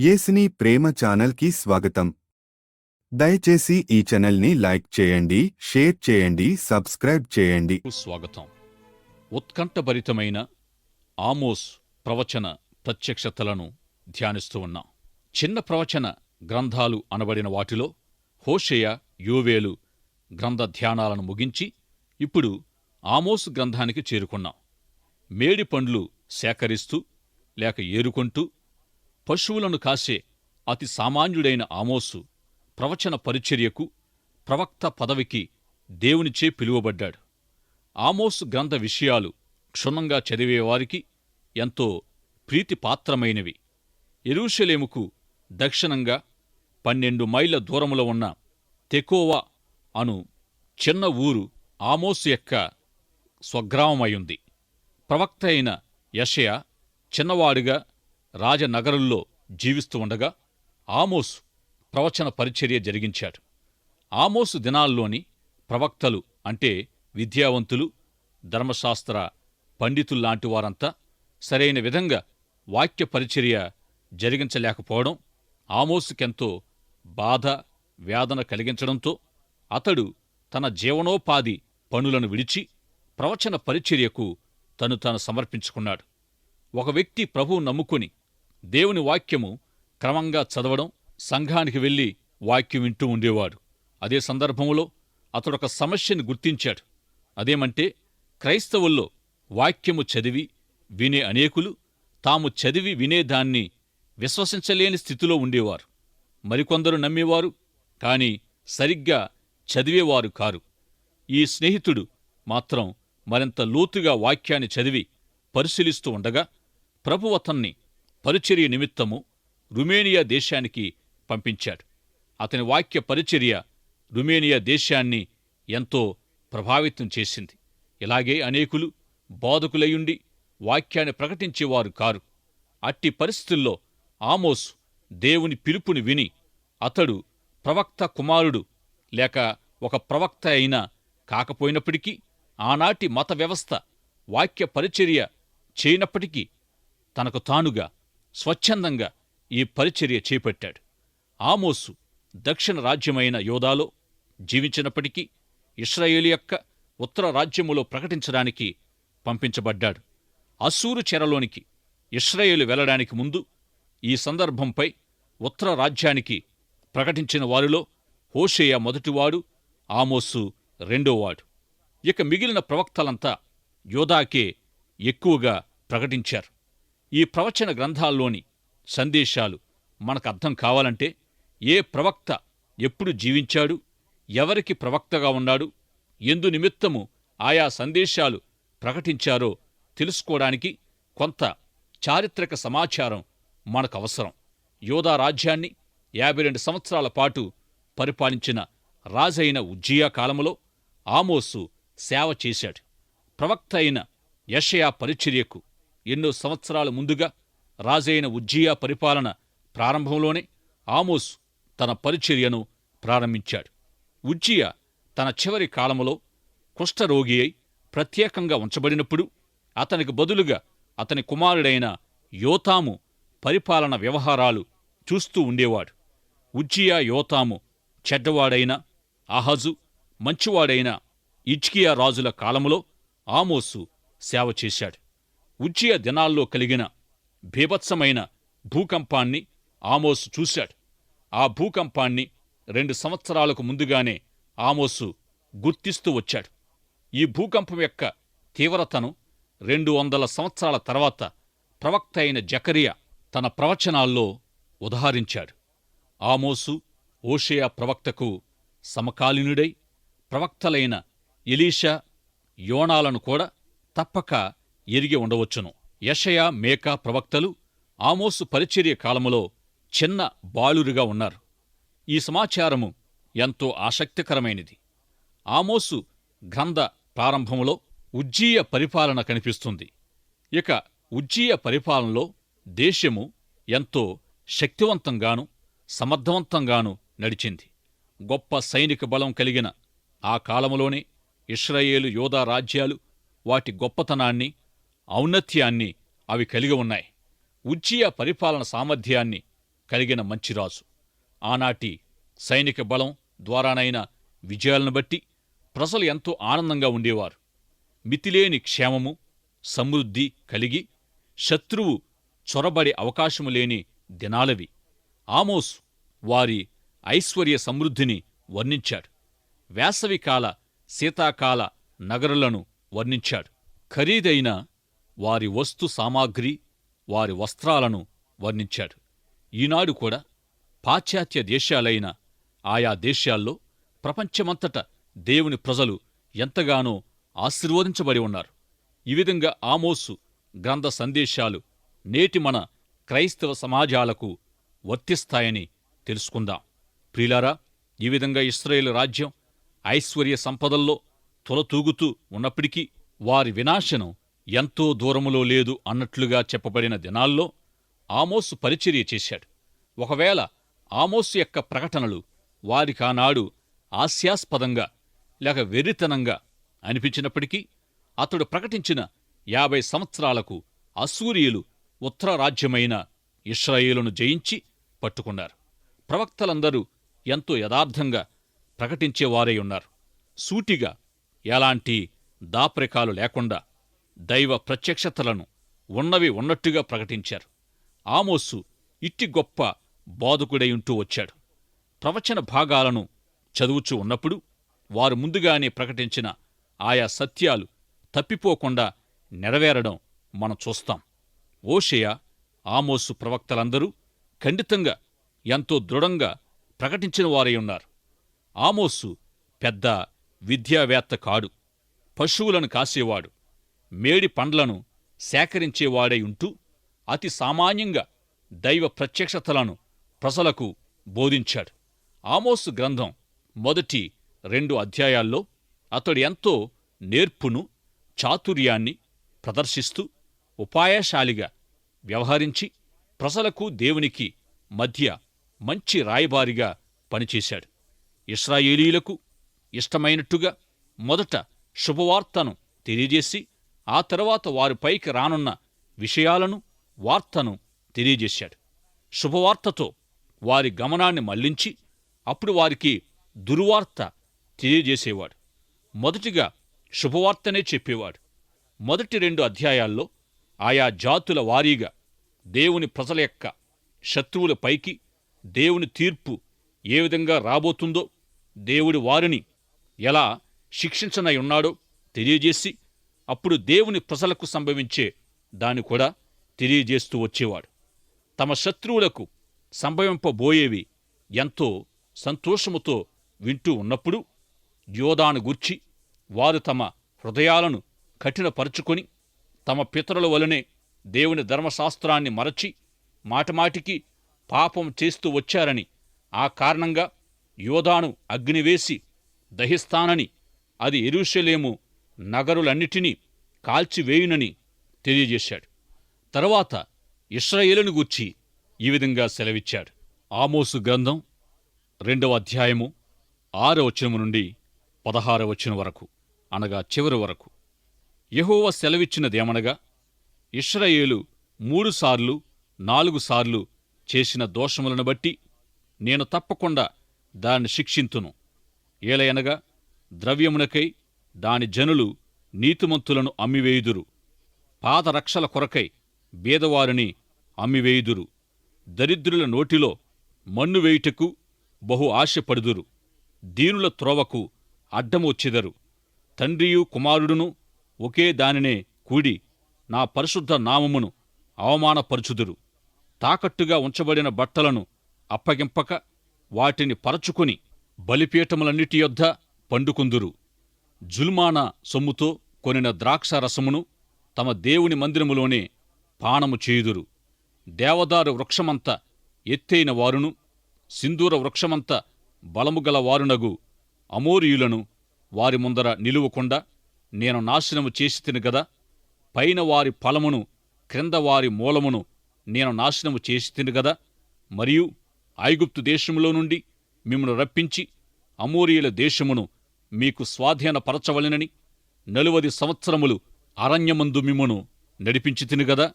యేసుని ప్రేమ ఛానల్కి స్వాగతం. దయచేసి ఈ ఛానల్ని లైక్ చేయండి, షేర్ చేయండి, సబ్స్క్రైబ్ చేయండి. స్వాగతం. ఉత్కంఠభరితమైన ఆమోస్ ప్రవచన ప్రత్యక్షతలను ధ్యానిస్తూ ఉన్నాం. చిన్న ప్రవచన గ్రంథాలు అనబడిన వాటిలో హోషేయ, యోవేలు గ్రంథ ధ్యానాలను ముగించి ఇప్పుడు ఆమోసు గ్రంథానికి చేరుకున్నాం. మేడి పండ్లు సేకరిస్తూ లేక ఏరుకొంటూ పశువులను కాసే అతి సామాన్యుడైన ఆమోసు ప్రవచన పరిచర్యకు, ప్రవక్త పదవికి దేవునిచే పిలువబడ్డాడు. ఆమోసు గ్రంథ విషయాలు క్షుణ్ణంగా చదివేవారికి ఎంతో ప్రీతిపాత్రమైనవి. యెరూషలేముకు దక్షిణంగా 12 మైళ్ళ దూరములో ఉన్న తెకోవా అను చిన్న ఊరు ఆమోసు యొక్క స్వగ్రామమయుంది. ప్రవక్త అయిన యెషయా చిన్నవాడుగా రాజనగరుల్లో జీవిస్తూ ఉండగా ఆమోసు ప్రవచన పరిచర్య జరిగించాడు. ఆమోసు దినాల్లోని ప్రవక్తలు అంటే విద్యావంతులు, ధర్మశాస్త్ర పండితుల్లాంటి వారంతా సరైన విధంగా వాక్య పరిచర్య జరిగించలేకపోవడం ఆమోసుకెంతో బాధ, వేదన కలిగించడంతో అతడు తన జీవనోపాధి పనులను విడిచి ప్రవచన పరిచర్యకు తను సమర్పించుకున్నాడు. ఒక వ్యక్తి ప్రభువు నమ్ముకుని దేవుని వాక్యము క్రమంగా చదవడం, సంఘానికి వెళ్లి వాక్యం వింటూ ఉండేవాడు. అదే సందర్భంలో అతడొక సమస్యను గుర్తించాడు. అదేమంటే క్రైస్తవుల్లో వాక్యము చదివి వినే అనేకులు తాము చదివి వినేదాన్ని విశ్వసించలేని స్థితిలో ఉండేవారు. మరికొందరు నమ్మేవారు, కాని సరిగ్గా చదివేవారు కారు. ఈ స్నేహితుడు మాత్రం మరింత లోతుగా వాక్యాన్ని చదివి పరిశీలిస్తూ ఉండగా ప్రభువు అతన్ని పరిచర్య నిమిత్తము రుమేనియా దేశానికి పంపించాడు. అతని వాక్య పరిచర్య రుమేనియా దేశాన్ని ఎంతో ప్రభావితం చేసింది. ఇలాగే అనేకులు బోధకులయుండి వాక్యాన్ని ప్రకటించేవారు కారు. అట్టి పరిస్థితుల్లో ఆమోసు దేవుని పిలుపుని విని అతడు ప్రవక్త కుమారుడు లేక ఒక ప్రవక్త అయినా కాకపోయినప్పటికీ, ఆనాటి మత వ్యవస్థ వాక్య పరిచర్య చేయనప్పటికీ తనకు తానుగా స్వచ్ఛందంగా ఈ పరిచర్య చేపట్టాడు. ఆమోసు దక్షిణ రాజ్యమైన యోదాలో జీవించినప్పటికీ ఇశ్రాయేలు యొక్క ఉత్తర రాజ్యములో ప్రకటించడానికి పంపించబడ్డాడు. అస్సూరు చెరలోనికి ఇశ్రాయేలు వెళ్లడానికి ముందు ఈ సందర్భంపై ఉత్తర రాజ్యానికి ప్రకటించిన వారిలో హోషేయ మొదటివాడు, ఆమోసు రెండోవాడు. ఇక మిగిలిన ప్రవక్తలంతా యోదాకే ఎక్కువగా ప్రకటించారు. ఈ ప్రవచన గ్రంథాల్లోని సందేశాలు మనకు అర్థం కావాలంటే ఏ ప్రవక్త ఎప్పుడు జీవించాడు, ఎవరికి ప్రవక్తగా ఉన్నాడు, ఎందు నిమిత్తము ఆయా సందేశాలు ప్రకటించారో తెలుసుకోవడానికి కొంత చారిత్రక సమాచారం మనకవసరం. యోదా రాజ్యాన్ని 52 సంవత్సరాల పాటు పరిపాలించిన రాజైన ఉజ్జియా కాలములో ఆమోసు సేవ చేశాడు. ప్రవక్త అయిన యెషయా పరిచర్యకు ఎన్నో సంవత్సరాల ముందుగా రాజైన ఉజ్జియా పరిపాలన ప్రారంభంలోనే ఆమోసు తన పరిచర్యను ప్రారంభించాడు. ఉజ్జియా తన చివరి కాలములో కుష్ఠరోగి అయి ప్రత్యేకంగా ఉంచబడినప్పుడు అతనికి బదులుగా అతని కుమారుడైన యోతాము పరిపాలన వ్యవహారాలు చూస్తూ ఉండేవాడు. ఉజ్జియా, యోతాము చెడ్డవాడైన ఆహాజు, మంచివాడైన హిజ్కియా రాజుల కాలములో ఆమోసు సేవ చేశాడు. ఉజ్జియా దినాల్లో కలిగిన బీభత్సమైన భూకంపాన్ని ఆమోసు చూశాడు. ఆ భూకంపాన్ని 2 సంవత్సరాలకు ముందుగానే ఆమోసు గుర్తిస్తూ వచ్చాడు. ఈ భూకంపం యొక్క తీవ్రతను 200 సంవత్సరాల తర్వాత ప్రవక్త అయిన జకరియా తన ప్రవచనాల్లో ఉదహరించాడు. ఆమోసు హోషేయ ప్రవక్తకు సమకాలీనుడై ప్రవక్తలైన ఎలీషా, యోనాలను కూడా తప్పక ఎరిగి ఉండవచ్చును. యెషయా, మేకా ప్రవక్తలు ఆమోసు పరిచర్య కాలములో చిన్న బాలురుగా ఉన్నారు. ఈ సమాచారము ఎంతో ఆసక్తికరమైనది. ఆమోసు గ్రంథ ప్రారంభములో ఉజ్జియా పరిపాలన కనిపిస్తుంది. ఇక ఉజ్జియా పరిపాలనలో దేశము ఎంతో శక్తివంతంగాను సమర్థవంతంగాను నడిచింది. గొప్ప సైనిక బలం కలిగిన ఆ కాలములోనే ఇశ్రాయేలు, యోదా రాజ్యాలు వాటి గొప్పతనాన్ని, ఔన్నత్యాన్ని అవి కలిగి ఉన్నాయి. ఉజ్జియా పరిపాలన సామర్థ్యాన్ని కలిగిన మంచి రాజు. ఆనాటి సైనిక బలం ద్వారానైన విజయాలను బట్టి ప్రజలు ఎంతో ఆనందంగా ఉండేవారు. మితిలేని క్షేమము, సమృద్ధి కలిగి శత్రువు చొరబడే అవకాశము లేని దినాలవి. ఆమోసు వారి ఐశ్వర్య సమృద్ధిని వర్ణించాడు. వేసవికాల, శీతాకాల నగరులను వర్ణించాడు. ఖరీదైన వారి వస్తు సామాగ్రి, వారి వస్త్రాలను వర్ణించాడు. ఈనాడు కూడా పాశ్చాత్య దేశాలైన ఆయా దేశాల్లో ప్రపంచమంతట దేవుని ప్రజలు ఎంతగానో ఆశీర్వదించబడి ఉన్నారు. ఈ విధంగా ఆమోసు గ్రంథ సందేశాలు నేటి మన క్రైస్తవ సమాజాలకు వర్తిస్తాయని తెలుసుకుందాం. ప్రియులారా, ఈ విధంగా ఇశ్రాయేలు రాజ్యం ఐశ్వర్య సంపదల్లో తొలతూగుతూ ఉన్నప్పటికీ వారి వినాశనం ఎంతో దూరములో లేదు అన్నట్లుగా చెప్పబడిన దినాల్లో ఆమోసు పరిచర్య చేశాడు. ఒకవేళ ఆమోసు యొక్క ప్రకటనలు వారికానాడు హాస్యాస్పదంగా లేక వెర్రితనంగా అనిపించినప్పటికీ అతడు ప్రకటించిన 50 సంవత్సరాలకు అశ్షూరీయులు ఉత్తర రాజ్యమైన ఇశ్రాయేలును జయించి పట్టుకున్నారు. ప్రవక్తలందరూ ఎంతో యథార్థంగా ప్రకటించేవారై ఉన్నారు. సూటిగా ఎలాంటి దాపరికాలు లేకుండా దైవ ప్రత్యక్షతలను ఉన్నవి ఉన్నట్టుగా ప్రకటించారు. ఆమోసు ఇట్టి గొప్ప బోధకుడైంటూ వచ్చాడు. ప్రవచన భాగాలను చదువుచూ ఉన్నప్పుడు వారు ముందుగానే ప్రకటించిన ఆయా సత్యాలు తప్పిపోకుండా నెరవేరడం మనం చూస్తాం. ఓషేయ, ఆమోసు ప్రవక్తలందరూ ఖండితంగా ఎంతో దృఢంగా ప్రకటించిన వారై ఉన్నారు. ఆమోసు పెద్ద విద్యావేత్త కాడు. పశువులను కాసేవాడు. మేడి పండ్లను సేకరించేవాడై ఉంటూ అతి సామాన్యంగా దైవ ప్రత్యక్షతలను ప్రజలకు బోధించాడు. ఆమోసు గ్రంథం మొదటి 2 అధ్యాయాల్లో అతడు ఎంతో నేర్పును, చాతుర్యాన్ని ప్రదర్శిస్తూ ఉపాయశాలిగా వ్యవహరించి ప్రజలకు దేవునికి మధ్య మంచి రాయబారిగా పనిచేశాడు. ఇశ్రాయేలీయులకు ఇష్టమైనట్టుగా మొదట శుభవార్తను తెలియజేసి ఆ తరువాత వారిపైకి రానున్న విషయాలను, వార్తను తెలియజేశాడు. శుభవార్తతో వారి గమనాన్ని మళ్లించి అప్పుడు వారికి దుర్వార్త తెలియజేసేవాడు. మొదటిగా శుభవార్తనే చెప్పేవాడు. మొదటి 2 అధ్యాయాల్లో ఆయా జాతుల వారీగా దేవుని ప్రజల యొక్క శత్రువులపైకి దేవుని తీర్పు ఏ విధంగా రాబోతుందో, దేవుడి వారిని ఎలా శిక్షించనయున్నాడో తెలియజేసి అప్పుడు దేవుని ప్రజలకు సంభవించే దాన్ని కూడా తెలియజేస్తూ వచ్చేవాడు. తమ శత్రువులకు సంభవింపబోయేవి ఎంతో సంతోషముతో వింటూ ఉన్నప్పుడు యోదాను గూర్చి వారు తమ హృదయాలను కఠినపరుచుకొని తమ పితరుల వలనే దేవుని ధర్మశాస్త్రాన్ని మరచి మాటమాటికి పాపం చేస్తూ వచ్చారని, ఆ కారణంగా యోదాను అగ్నివేసి దహిస్తానని, అది యెరూషలేము నగరులన్నిటినీ కాల్చివేయునని తెలియజేశాడు. తరువాత ఇశ్రాయేలును గూర్చి ఈ విధంగా సెలవిచ్చాడు. ఆమోసు గ్రంథం 2వ అధ్యాయము 6వ వచనం నుండి 16వ వచనం వరకు, అనగా చివరి వరకు. యెహోవా సెలవిచ్చినదేమనగా, ఇశ్రాయేలు 3 సార్లు 4 సార్లు చేసిన దోషములను బట్టి నేను తప్పకుండా దాన్ని శిక్షింతును. ఏలయనగా ద్రవ్యమునకై దాని జనులు నీతిమంతులను అమ్మివేయుదురు, పాదరక్షల కొరకై బీదవారిని అమ్మివేయుదురు, దరిద్రుల నోటిలో మన్ను వేయుటకు బహు ఆశపడుదురు, దీనుల త్రోవకు అడ్డమొచ్చెదరు. తండ్రియు కుమారుడును ఒకే దానినే కూడి నా పరిశుద్ధ నామమును అవమానపరుచుదురు. తాకట్టుగా ఉంచబడిన బట్టలను అప్పగింపక వాటిని పరచుకొని బలిపీఠములన్నిటి యొద్ద పండుకుందురు. జుల్మానా సొమ్ముతో కొనిన ద్రాక్షారసమును తమ దేవుని మందిరములోనే పానము చేయుదురు. దేవదారు వృక్షమంత ఎత్తైన వారును సింధూర వృక్షమంత బలముగల వారునగు అమోరీయులను వారి ముందర నిలువకుండా నేను నాశనము చేసితిని గదా. పైన వారి ఫలమును, క్రింద వారి మూలమును నేను నాశనము చేసితిని గదా. మరియు ఐగుప్తు దేశములో నుండి మిమ్మను రప్పించి అమోరీయుల దేశమును మీకు స్వాధీనపరచవలెనని 40 సంవత్సరములు అరణ్యమందు మిమ్మును నడిపించితిని గదా.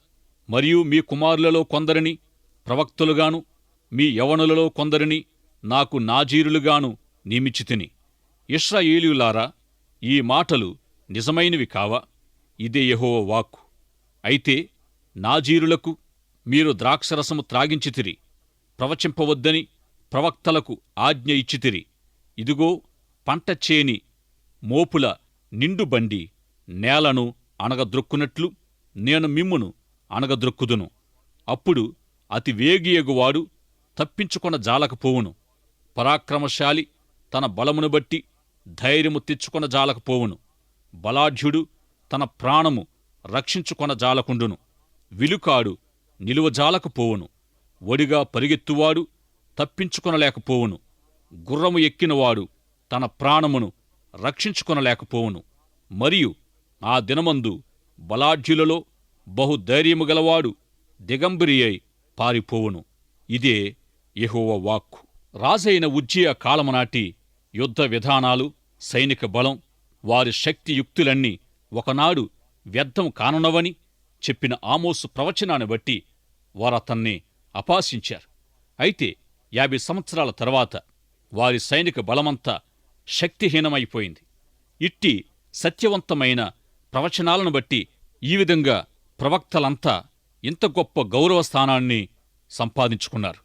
మరియు మీ కుమారులలో కొందరిని ప్రవక్తలుగాను మీ యవనులలో కొందరిని నాకు నాజీరులుగాను నియమించితిని. ఇశ్రాయేలీయులారా, ఈ మాటలు నిజమైనవి కావా? ఇదే యెహోవా వాక్కు. అయితే నాజీరులకు మీరు ద్రాక్షరసము త్రాగించితిరి, ప్రవచింపవద్దని ప్రవక్తలకు ఆజ్ఞ ఇచ్చితిరి. ఇదిగో, పంటచేని మోపుల నిండు బండి నేలను అణగద్రొక్కునట్లు నేను మిమ్మును అణగద్రొక్కుదును. అప్పుడు అతి వేగియగువాడు తప్పించుకొన జాలకపోవును. పరాక్రమశాలి తన బలమును బట్టి ధైర్యము తెచ్చుకొన జాలకపోవును. బలాఢ్యుడు తన ప్రాణము రక్షించుకొన జాలకుండును. విలుకాడు నిలువజాలకపోవును. ఒడిగా పరిగెత్తువాడు తప్పించుకొనలేకపోవును. గుర్రము ఎక్కినవాడు తన ప్రాణమును రక్షించుకొనలేకపోవును. మరియు ఆ దినమందు బలాఢ్యులలో బహుధైర్యము గలవాడు దిగంబరి అయి పారిపోవును. ఇదే యెహోవా వాక్కు. రాజైన ఉజ్జియా కాలమునాటి యుద్ధ విధానాలు, సైనిక బలం, వారి శక్తియుక్తులన్నీ ఒకనాడు వ్యర్థం కానున్నవని చెప్పిన ఆమోసు ప్రవచనాన్ని బట్టి వారతన్ని అపాసించారు. అయితే 50 సంవత్సరాల తర్వాత వారి సైనిక బలమంతా శక్తిహీనమైపోయింది. ఇట్టి సత్యవంతమైన ప్రవచనాలను బట్టి ఈ విధంగా ప్రవక్తలంతా ఇంత గొప్ప గౌరవస్థానాన్ని సంపాదించుకున్నారు.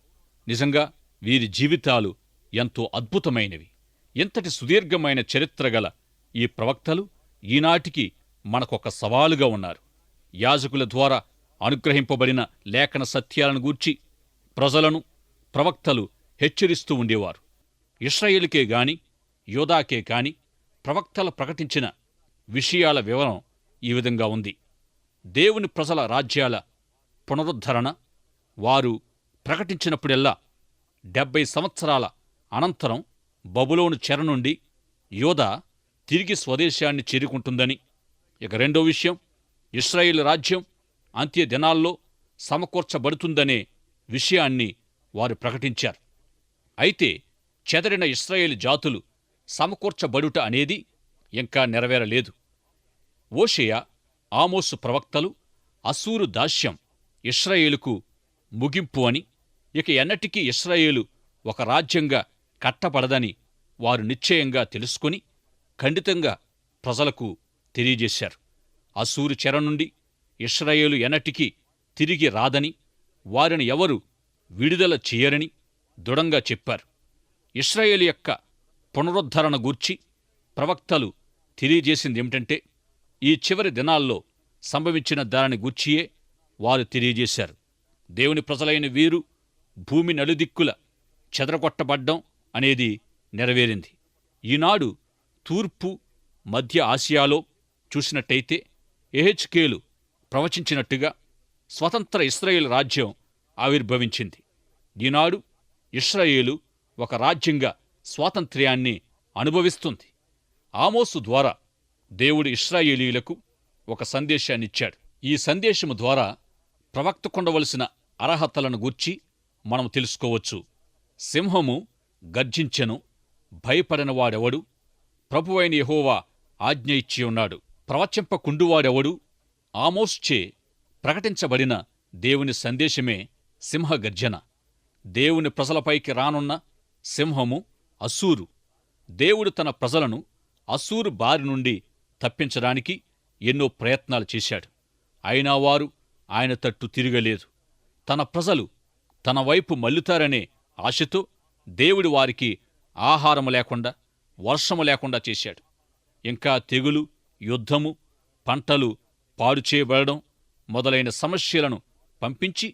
నిజంగా వీరి జీవితాలు ఎంతో అద్భుతమైనవి. ఇంతటి సుదీర్ఘమైన చరిత్రగల ఈ ప్రవక్తలు ఈనాటికి మనకొక సవాలుగా ఉన్నారు. యాజకుల ద్వారా అనుగ్రహింపబడిన లేఖన సత్యాలను గూర్చి ప్రజలను ప్రవక్తలు హెచ్చరిస్తూ ఉండేవారు. ఇశ్రాయేలుకే గాని యోదాకే కాని ప్రవక్తలు ప్రకటించిన విషయాల వివరం ఈ విధంగా ఉంది. దేవుని ప్రజల రాజ్యాల పునరుద్ధరణ వారు ప్రకటించినప్పుడెల్లా 70 సంవత్సరాల అనంతరం బబులోను చెర నుండి యోదా తిరిగి స్వదేశాన్ని చేరుకుంటుందని. ఇక రెండో విషయం, ఇశ్రాయేలు రాజ్యం అంత్య దినాల్లో సమకూర్చబడుతుందనే విషయాన్ని వారు ప్రకటించారు. అయితే చెదరిన ఇశ్రాయేలు జాతులు సమకూర్చబడుట అనేది ఇంకా నెరవేరలేదు. ఓషేయ, ఆమోసు ప్రవక్తలు అస్సూరు దాస్యం ఇశ్రాయేలుకు ముగింపు అని, ఇక ఎన్నటికీ ఇశ్రాయేలు ఒక రాజ్యంగా కట్టబడదని వారు నిశ్చయంగా తెలుసుకుని ఖండితంగా ప్రజలకు తెలియజేశారు. అస్సూరు చెర నుండి ఇశ్రాయేలు ఎన్నటికీ తిరిగి రాదని, వారిని ఎవరు విడుదల చేయరని దృఢంగా చెప్పారు. ఇశ్రాయేలు యొక్క పునరుద్ధరణ గూర్చి ప్రవక్తలు తెలియజేసిందేమిటంటే, ఈ చివరి దినాల్లో సంభవించిన దానిని గూర్చియే వారు తెలియజేశారు. దేవుని ప్రజలైన వీరు భూమి నలుదిక్కుల చెదరగొట్టబడ్డం అనేది నెరవేరింది. ఈనాడు తూర్పు మధ్య ఆసియాలో చూసినట్టయితే యెహెజ్కేలు ప్రవచించినట్టుగా స్వతంత్ర ఇశ్రాయేలు రాజ్యం ఆవిర్భవించింది. ఈనాడు ఇశ్రాయేలు ఒక రాజ్యంగా స్వాతంత్ర్యాన్ని అనుభవిస్తుంది. ఆమోసు ద్వారా దేవుడు ఇశ్రాయేలీయులకు ఒక సందేశాన్నిచ్చాడు. ఈ సందేశము ద్వారా ప్రవక్తకుండవలసిన అర్హతలను గూర్చి మనం తెలుసుకోవచ్చు. సింహము గర్జించెను, భయపడనివాడెవడు? ప్రభువైన యెహోవా ఆజ్ఞ ఇచ్చి ఉన్నాడు. ప్రవచింపకుండువాడెవడు? ఆమోసుచే ప్రకటించబడిన దేవుని సందేశమే సింహగర్జన. దేవుని ప్రజలపైకి రానున్న సింహము అస్సూరు. దేవుడు తన ప్రజలను అస్సూరు బారి నుండి తప్పించడానికి ఎన్నో ప్రయత్నాలు చేశాడు. అయినా వారు ఆయన తట్టు తిరగలేదు. తన ప్రజలు తన వైపు మల్లుతారనే ఆశతో దేవుడు వారికి ఆహారము లేకుండా, వర్షము లేకుండా చేశాడు. ఇంకా తెగులు, యుద్ధము, పంటలు పాడుచేయబడడం మొదలైన సమస్యలను పంపించి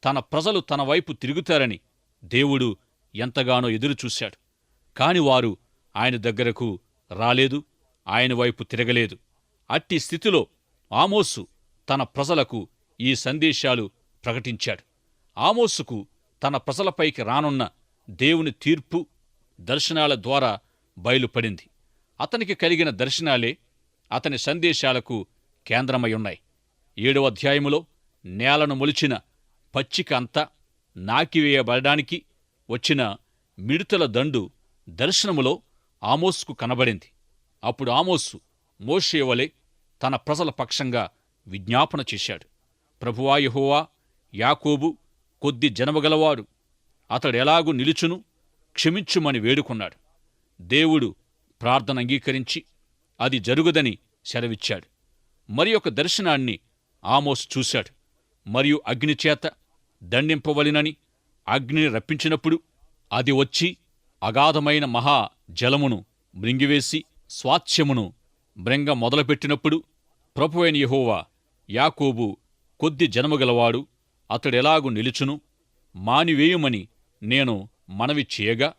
తన ప్రజలు తన వైపు తిరుగుతారని దేవుడు ఎంతగానో ఎదురుచూశాడు. కాని వారు ఆయన దగ్గరకు రాలేదు, ఆయన వైపు తిరగలేదు. అట్టి స్థితిలో ఆమోసు తన ప్రజలకు ఈ సందేశాలు ప్రకటించాడు. ఆమోసుకు తన ప్రజలపైకి రానున్న దేవుని తీర్పు దర్శనాల ద్వారా బయలుపడింది. అతనికి కలిగిన దర్శనాలే అతని సందేశాలకు కేంద్రమయ్యున్నాయి. 7వ అధ్యాయములో నేలను మొలిచిన పచ్చిక అంతా నాకివేయబడడానికి వచ్చిన మిడుతల దండు దర్శనములో ఆమోసుకు కనబడింది. అప్పుడు ఆమోసు మోషే వలె తన ప్రజల పక్షంగా విజ్ఞాపన చేశాడు. ప్రభువా యెహోవా, యాకోబు కొద్ది జనమగలవాడు, అతడెలాగు నిలుచును, క్షమించుమని వేడుకున్నాడు. దేవుడు ప్రార్థన అంగీకరించి అది జరుగుదని సెలవిచ్చాడు. మరి ఒక దర్శనాన్ని ఆమోసు చూశాడు. మరియు అగ్నిచేత దండింపవలెనని అగ్నిని రప్పించినప్పుడు అది వచ్చి అగాధమైన మహా జలమును మృంగివేసి స్వాస్థ్యమును మృంగ మొదలుపెట్టినప్పుడు ప్రభువైన యెహోవా, యాకోబు కొద్ది జనముగలవాడు, అతడెలాగు నిలుచును, మానివేయుమని నేను మనవి చేయగా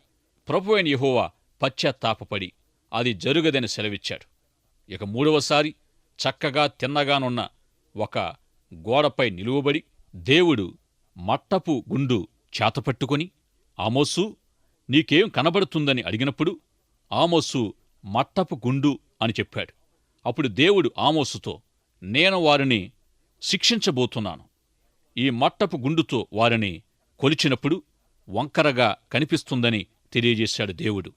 ప్రభువైన యెహోవా పశ్చాత్తాపపడి అది జరుగదని సెలవిచ్చాడు. ఇక మూడవసారి చక్కగా తిన్నగానున్న ఒక గోడపై నిలువబడి దేవుడు మట్టపు గుండు చేతపట్టుకొని, ఆమోసు, నీకేం కనబడుతుందని అడిగినప్పుడు ఆమోసు మట్టపు గుండు అని చెప్పాడు. అప్పుడు దేవుడు ఆమోసుతో, నేను వారిని శిక్షించబోతున్నాను. ఈ మట్టపు గుండుతో వారిని కొలిచినప్పుడు వంకరగా కనిపిస్తుందని తెలియజేశాడు దేవుడు.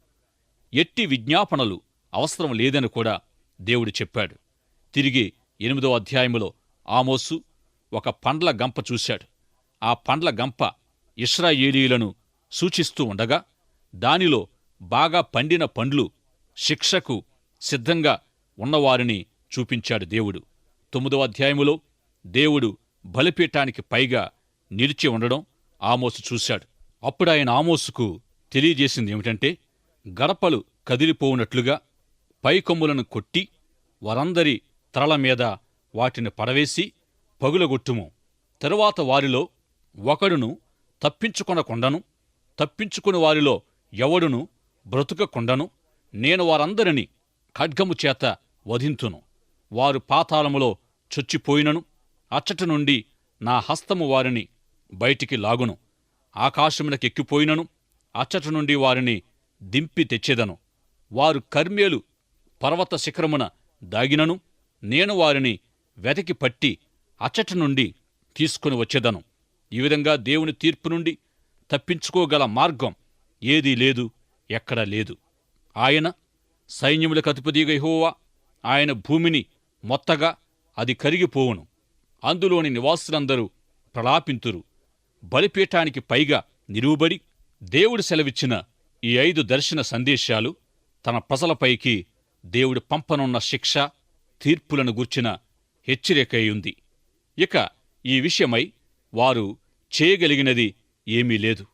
ఎట్టి విజ్ఞాపనలు అవసరం లేదని కూడా దేవుడు చెప్పాడు. తిరిగి 8వ అధ్యాయములో ఆమోసు ఒక పండ్ల గంప చూశాడు. ఆ పండ్ల గంప ఇశ్రాయేలీయులను సూచిస్తూ ఉండగా దానిలో బాగా పండిన పండ్లు శిక్షకు సిద్ధంగా ఉన్నవారిని చూపించాడు దేవుడు. 9వ అధ్యాయములో దేవుడు బలిపీఠానికి పైగా నిలిచి ఉండడం ఆమోసు చూశాడు. అప్పుడాయన ఆమోసుకు తెలియజేసిందేమిటంటే, గడపలు కదిలిపోవునట్లుగా పైకొమ్ములను కొట్టి వారందరి తలల మీద వాటిని పడవేసి పగులగొట్టుము. తరువాత వారిలో ఒకడును తప్పించుకొనకుండను, తప్పించుకుని వారిలో ఎవడును బ్రతుకకుండను. నేను వారందరినీ ఖడ్గము చేత వధింతును. వారు పాతాళములో చొచ్చిపోయినను అచ్చటి నుండి నా హస్తము వారిని బయటికి లాగును. ఆకాశమునకెక్కిపోయినను అచ్చటి నుండి వారిని దింపి తెచ్చెదను. వారు కర్మేలు పర్వత శిఖరమున దాగినను నేను వారిని వెతకి పట్టి అచ్చటి నుండి తీసుకుని వచ్చెదను. ఈ విధంగా దేవుని తీర్పు నుండి తప్పించుకోగల మార్గం ఏదీ లేదు, ఎక్కడా లేదు. ఆయన సైన్యములకు అధిపతిగా యెహోవా, ఆయన భూమిని మొత్తగా అది కరిగిపోవును. అందులోని నివాసులందరూ ప్రలాపింతురు. బలిపీఠానికి పైగా నిలువబడి దేవుడు సెలవిచ్చిన ఈ 5 దర్శన సందేశాలు తన ప్రజలపైకి దేవుడు పంపనున్న శిక్ష, తీర్పులను గూర్చిన హెచ్చరికయుంది. ఇక ఈ విషయమై వారు చేయగలిగినది ఏమీ లేదు.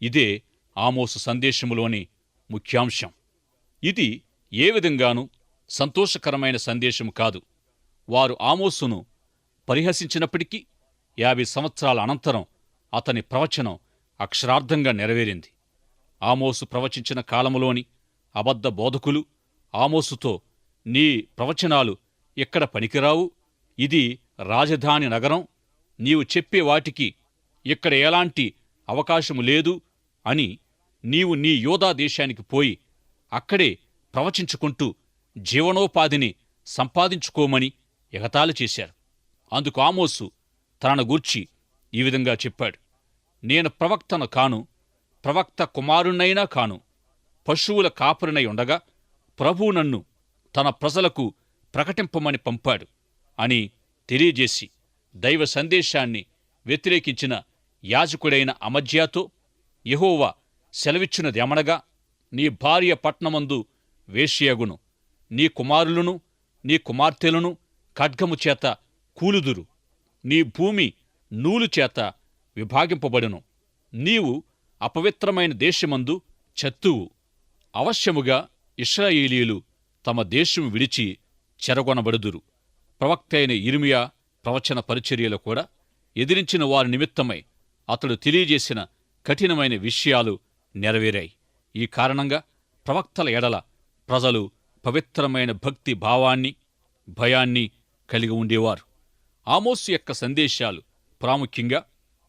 ఇదే ఆమోసు సందేశములోని ముఖ్యాంశం. ఇది ఏ విధంగానూ సంతోషకరమైన సందేశం కాదు. వారు ఆమోసును పరిహసించినప్పటికీ 50 సంవత్సరాల అనంతరం అతని ప్రవచనం అక్షరార్థంగా నెరవేరింది. ఆమోసు ప్రవచించిన కాలములోని అబద్ధ బోధకులు ఆమోసుతో, నీ ప్రవచనాలు ఎక్కడ పనికిరావు, ఇది రాజధాని నగరం, నీవు చెప్పే వాటికి ఇక్కడ ఎలాంటి అవకాశము లేదు అని నీవు నీ యూదా దేశానికి పోయి అక్కడే ప్రవచించుకుంటూ జీవనోపాధిని సంపాదించుకోమని ఎగతాళి చేశారు. అందుకు ఆమోసు తనను గూర్చి ఈ విధంగా చెప్పాడు, నేను ప్రవక్తను కాను, ప్రవక్త కుమారుణ్ణైనా కాను. పశువుల కాపరినై ఉండగా ప్రభువు నన్ను తన ప్రజలకు ప్రకటింపమని పంపాడు అని తెలియజేసి దైవ సందేశాన్ని వ్యతిరేకించిన యాజకుడైన అమజ్యాతో యెహోవా సెలవిచ్చినదేమనగా, నీ భార్య పట్నమందు వేశ్యగును, నీ కుమారులను నీ కుమార్తెలను ఖడ్గము చేత కూలుదురు, నీ భూమి నూలు చేత విభాగింపబడును, నీవు అపవిత్రమైన దేశమందు చత్తువు. అవశ్యముగా ఇశ్రాయేలీయులు తమ దేశం విడిచి చెరగొనబడుదురు. ప్రవక్త అయిన యిర్మీయా ప్రవచన పరిచర్యలు కూడా ఎదిరించిన వారి నిమిత్తమై అతడు తెలియజేసిన కఠినమైన విషయాలు నెరవేరాయి. ఈ కారణంగా ప్రవక్తల ఎడల ప్రజలు పవిత్రమైన భక్తి భావాన్ని, భయాన్ని కలిగి ఉండేవారు. ఆమోసు యొక్క సందేశాలు ప్రాముఖ్యంగా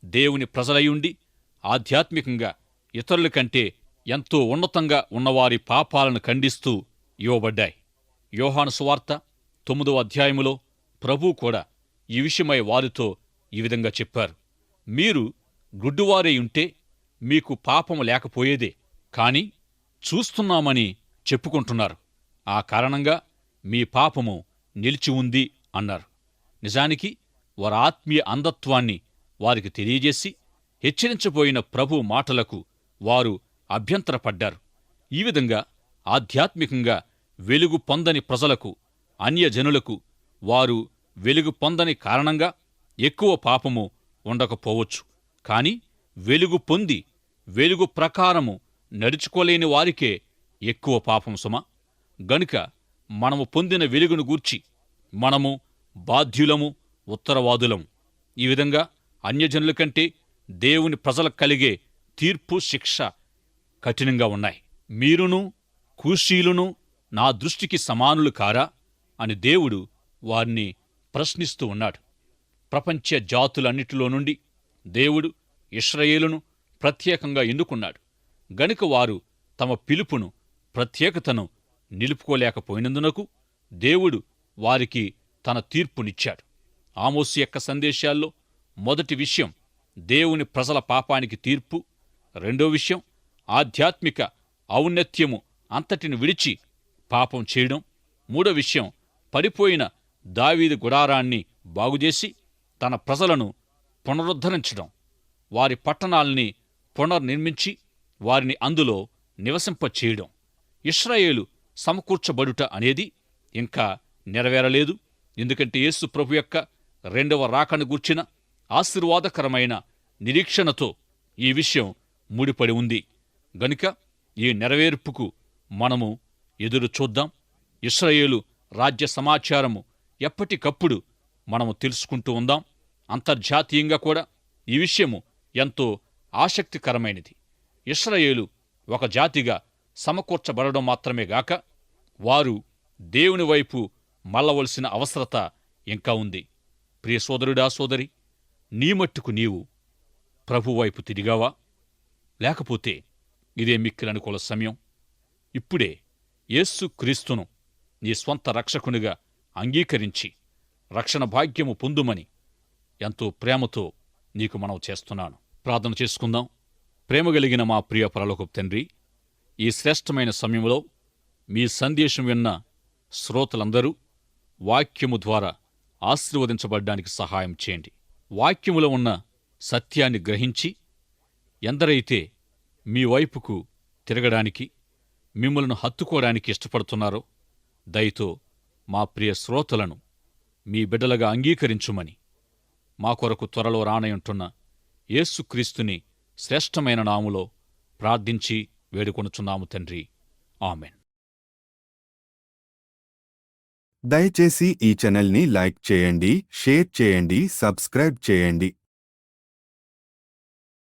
దేవుని ప్రజలయుండి ఆధ్యాత్మికంగా ఇతరుల కంటే ఎంతో ఉన్నతంగా ఉన్నవారి పాపాలను ఖండిస్తూ ఇవ్వబడ్డాయి. యోహాను సువార్త 9వ అధ్యాయములో ప్రభువు కూడా ఈ విషయమై వారితో ఈ విధంగా చెప్పారు, మీరు గుడ్డివారై ఉంటే మీకు పాపము లేకపోయేదే, కాని చూస్తున్నామని చెప్పుకుంటున్నారు, ఆ కారణంగా మీ పాపము నిలిచి ఉంది అన్నారు. నిజానికి వారి ఆత్మీయ అంధత్వాన్ని వారికి తెలియజేసి హెచ్చరించబోయిన ప్రభు మాటలకు వారు అభ్యంతరపడ్డారు. ఈ విధంగా ఆధ్యాత్మికంగా వెలుగు పొందని ప్రజలకు, అన్యజనులకు వారు వెలుగు పొందని కారణంగా ఎక్కువ పాపము ఉండకపోవచ్చు. కాని వెలుగు పొంది వెలుగు ప్రకారము నడుచుకోలేని వారికే ఎక్కువ పాపం సుమా. గనుక మనము పొందిన వెలుగును గూర్చి మనము బాధ్యులము, ఉత్తరవాదులము. ఈ విధంగా అన్యజనుల కంటే దేవుని ప్రజలకు కలిగే తీర్పు, శిక్ష కఠినంగా ఉన్నాయి. మీరును కూషీలును నా దృష్టికి సమానులు కారా అని దేవుడు వారిని ప్రశ్నిస్తూ ఉన్నాడు. ప్రపంచ జాతులన్నిటిలో నుండి దేవుడు ఇశ్రాయేలును ప్రత్యేకంగా ఎన్నుకున్నాడు. గనుక వారు తమ పిలుపును, ప్రత్యేకతను నిలుపుకోలేకపోయినందునకు దేవుడు వారికి తన తీర్పునిచ్చాడు. ఆమోసు యొక్క సందేశాల్లో మొదటి విషయం దేవుని ప్రజల పాపానికి తీర్పు, రెండో విషయం ఆధ్యాత్మిక ఔన్నత్యము అంతటిని విడిచి పాపం చేయడం, మూడో విషయం పడిపోయిన దావీదు గుడారాన్ని బాగుచేసి తన ప్రజలను పునరుద్ధరించడం, వారి పట్టణాల్ని పునర్నిర్మించి వారిని అందులో నివసింపచేయడం. ఇశ్రాయేలు సమకూర్చబడుట అనేది ఇంకా నెరవేరలేదు. ఎందుకంటే యేసు ప్రభు యొక్క రెండవ రాకను గూర్చిన ఆశీర్వాదకరమైన నిరీక్షణతో ఈ విషయం ముడిపడి ఉంది. గనుక ఈ నెరవేర్పుకు మనము ఎదురు చూద్దాం. ఇశ్రాయేలు రాజ్య సమాచారము ఎప్పటికప్పుడు మనము తెలుసుకుంటూ ఉందాం. అంతర్జాతీయంగా కూడా ఈ విషయము ఎంతో ఆసక్తికరమైనది. ఇశ్రాయేలు ఒక జాతిగా సమకూర్చబడడం మాత్రమే గాక వారు దేవుని వైపు మళ్ళవలసిన అవసరత ఇంకా ఉంది. ప్రియ సోదరుడా, సోదరి, నీ మట్టుకు నీవు ప్రభువైపు తిరిగావా? లేకపోతే ఇదే మిక్కిలి అనుకూల సమయం. ఇప్పుడే యేసు క్రీస్తును నీ స్వంత రక్షకునిగా అంగీకరించి రక్షణ భాగ్యము పొందుమని ఎంతో ప్రేమతో నీకు మనవి చేస్తున్నాను. ప్రార్థన చేసుకుందాం. ప్రేమగలిగిన మా ప్రియ పరలోకపు తండ్రి, ఈ శ్రేష్టమైన సమయంలో మీ సందేశం విన్న శ్రోతలందరూ వాక్యము ద్వారా ఆశీర్వదించబడ్డానికి సహాయం చేయండి. వాక్యములో ఉన్న సత్యాన్ని గ్రహించి ఎందరైతే మీ వైపుకు తిరగడానికి, మిమ్మల్ని హత్తుకోవడానికి ఇష్టపడుతున్నారో దయతో మా ప్రియ శ్రోతలను మీ బిడ్డలుగా అంగీకరించుమని మా కొరకు త్వరలో రానయుంటున్న యేసుక్రీస్తుని శ్రేష్టమైన నాములో ప్రార్థించి వేడుకొనుచున్నాము తండ్రి. ఆమెన్. దయచేసి ఈ ఛానల్ని లైక్ చేయండి, షేర్ చేయండి, సబ్స్క్రైబ్ చేయండి.